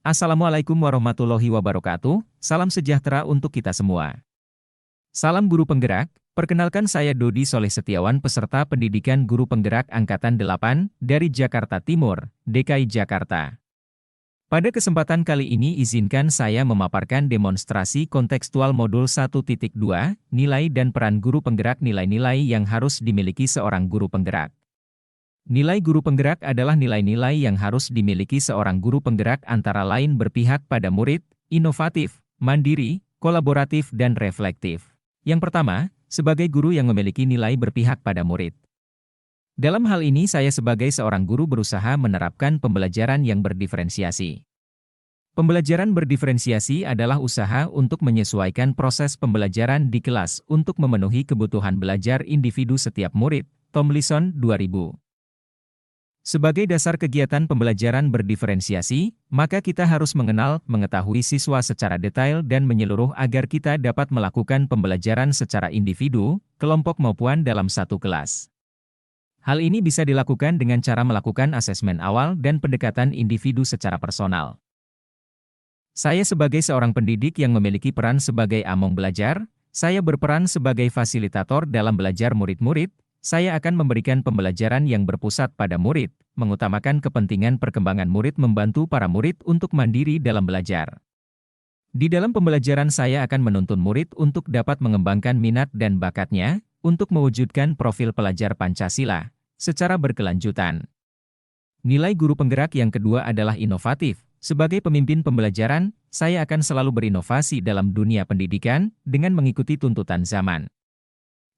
Assalamualaikum warahmatullahi wabarakatuh, salam sejahtera untuk kita semua. Salam Guru Penggerak, perkenalkan saya Dodi Soleh Setiawan peserta pendidikan Guru Penggerak Angkatan 8 dari Jakarta Timur, DKI Jakarta. Pada kesempatan kali ini izinkan saya memaparkan demonstrasi kontekstual modul 1.2, nilai dan peran guru penggerak nilai-nilai yang harus dimiliki seorang guru penggerak. Nilai guru penggerak adalah nilai-nilai yang harus dimiliki seorang guru penggerak antara lain berpihak pada murid, inovatif, mandiri, kolaboratif dan reflektif. Yang pertama, sebagai guru yang memiliki nilai berpihak pada murid. Dalam hal ini saya sebagai seorang guru berusaha menerapkan pembelajaran yang berdiferensiasi. Pembelajaran berdiferensiasi adalah usaha untuk menyesuaikan proses pembelajaran di kelas untuk memenuhi kebutuhan belajar individu setiap murid. Tomlinson, 2000. Sebagai dasar kegiatan pembelajaran berdiferensiasi, maka kita harus mengetahui siswa secara detail dan menyeluruh agar kita dapat melakukan pembelajaran secara individu, kelompok maupun dalam satu kelas. Hal ini bisa dilakukan dengan cara melakukan asesmen awal dan pendekatan individu secara personal. Saya sebagai seorang pendidik yang memiliki peran sebagai among belajar, saya berperan sebagai fasilitator dalam belajar murid-murid. Saya akan memberikan pembelajaran yang berpusat pada murid, mengutamakan kepentingan perkembangan murid membantu para murid untuk mandiri dalam belajar. Di dalam pembelajaran saya akan menuntun murid untuk dapat mengembangkan minat dan bakatnya, untuk mewujudkan profil pelajar Pancasila, secara berkelanjutan. Nilai guru penggerak yang kedua adalah inovatif. Sebagai pemimpin pembelajaran, saya akan selalu berinovasi dalam dunia pendidikan, dengan mengikuti tuntutan zaman.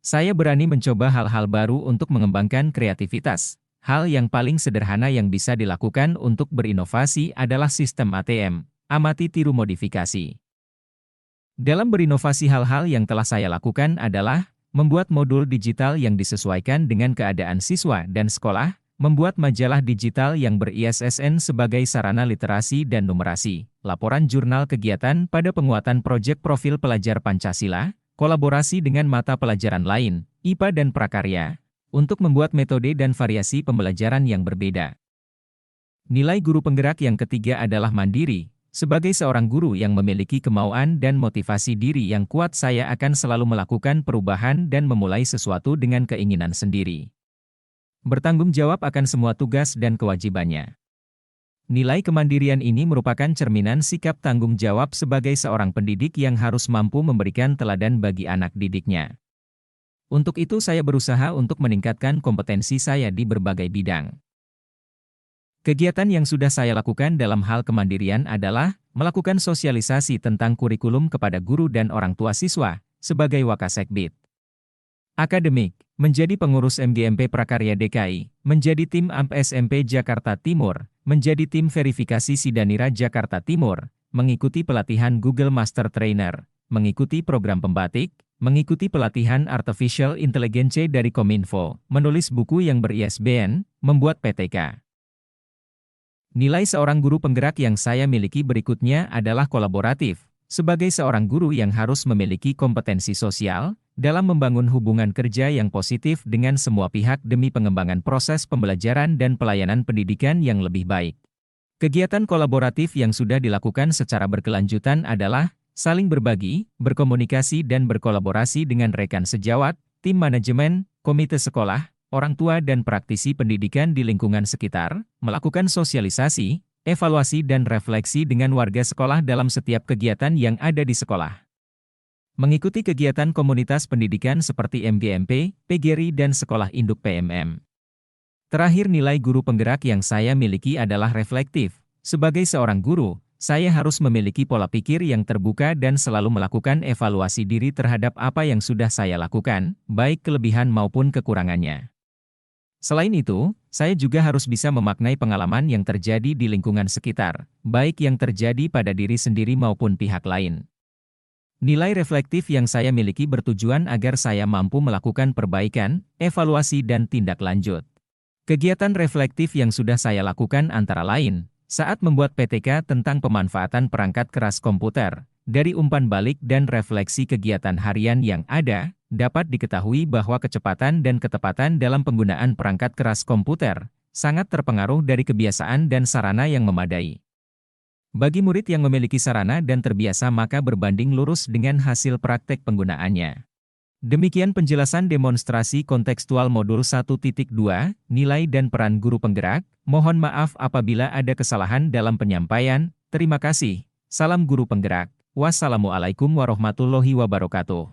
Saya berani mencoba hal-hal baru untuk mengembangkan kreativitas. Hal yang paling sederhana yang bisa dilakukan untuk berinovasi adalah sistem ATM, amati tiru modifikasi. Dalam berinovasi hal-hal yang telah saya lakukan adalah, membuat modul digital yang disesuaikan dengan keadaan siswa dan sekolah, membuat majalah digital yang ber-ISSN sebagai sarana literasi dan numerasi, laporan jurnal kegiatan pada penguatan proyek profil pelajar Pancasila, kolaborasi dengan mata pelajaran lain, IPA dan prakarya, untuk membuat metode dan variasi pembelajaran yang berbeda. Nilai guru penggerak yang ketiga adalah mandiri. Sebagai seorang guru yang memiliki kemauan dan motivasi diri yang kuat, saya akan selalu melakukan perubahan dan memulai sesuatu dengan keinginan sendiri. Bertanggung jawab akan semua tugas dan kewajibannya. Nilai kemandirian ini merupakan cerminan sikap tanggung jawab sebagai seorang pendidik yang harus mampu memberikan teladan bagi anak didiknya. Untuk itu saya berusaha untuk meningkatkan kompetensi saya di berbagai bidang. Kegiatan yang sudah saya lakukan dalam hal kemandirian adalah melakukan sosialisasi tentang kurikulum kepada guru dan orang tua siswa, sebagai Wakasekbid. Akademik, menjadi pengurus MGMP Prakarya DKI, menjadi tim AMP SMP Jakarta Timur, menjadi tim verifikasi Sidanira Jakarta Timur, mengikuti pelatihan Google Master Trainer, mengikuti program pembatik, mengikuti pelatihan Artificial Intelligence dari Kominfo, menulis buku yang ber-ISBN, membuat PTK. Nilai seorang guru penggerak yang saya miliki berikutnya adalah kolaboratif. Sebagai seorang guru yang harus memiliki kompetensi sosial, dalam membangun hubungan kerja yang positif dengan semua pihak demi pengembangan proses pembelajaran dan pelayanan pendidikan yang lebih baik. Kegiatan kolaboratif yang sudah dilakukan secara berkelanjutan adalah saling berbagi, berkomunikasi dan berkolaborasi dengan rekan sejawat, tim manajemen, komite sekolah, orang tua dan praktisi pendidikan di lingkungan sekitar, melakukan sosialisasi, evaluasi dan refleksi dengan warga sekolah dalam setiap kegiatan yang ada di sekolah. Mengikuti kegiatan komunitas pendidikan seperti MGMP, PGRI dan Sekolah Induk PMM. Terakhir, nilai guru penggerak yang saya miliki adalah reflektif. Sebagai seorang guru, saya harus memiliki pola pikir yang terbuka dan selalu melakukan evaluasi diri terhadap apa yang sudah saya lakukan, baik kelebihan maupun kekurangannya. Selain itu, saya juga harus bisa memaknai pengalaman yang terjadi di lingkungan sekitar, baik yang terjadi pada diri sendiri maupun pihak lain. Nilai reflektif yang saya miliki bertujuan agar saya mampu melakukan perbaikan, evaluasi dan tindak lanjut. Kegiatan reflektif yang sudah saya lakukan antara lain, saat membuat PTK tentang pemanfaatan perangkat keras komputer, dari umpan balik dan refleksi kegiatan harian yang ada, dapat diketahui bahwa kecepatan dan ketepatan dalam penggunaan perangkat keras komputer sangat terpengaruh dari kebiasaan dan sarana yang memadai. Bagi murid yang memiliki sarana dan terbiasa maka berbanding lurus dengan hasil praktek penggunaannya. Demikian penjelasan demonstrasi kontekstual modul 1.2, nilai dan peran guru penggerak. Mohon maaf apabila ada kesalahan dalam penyampaian. Terima kasih. Salam guru penggerak. Wassalamualaikum warahmatullahi wabarakatuh.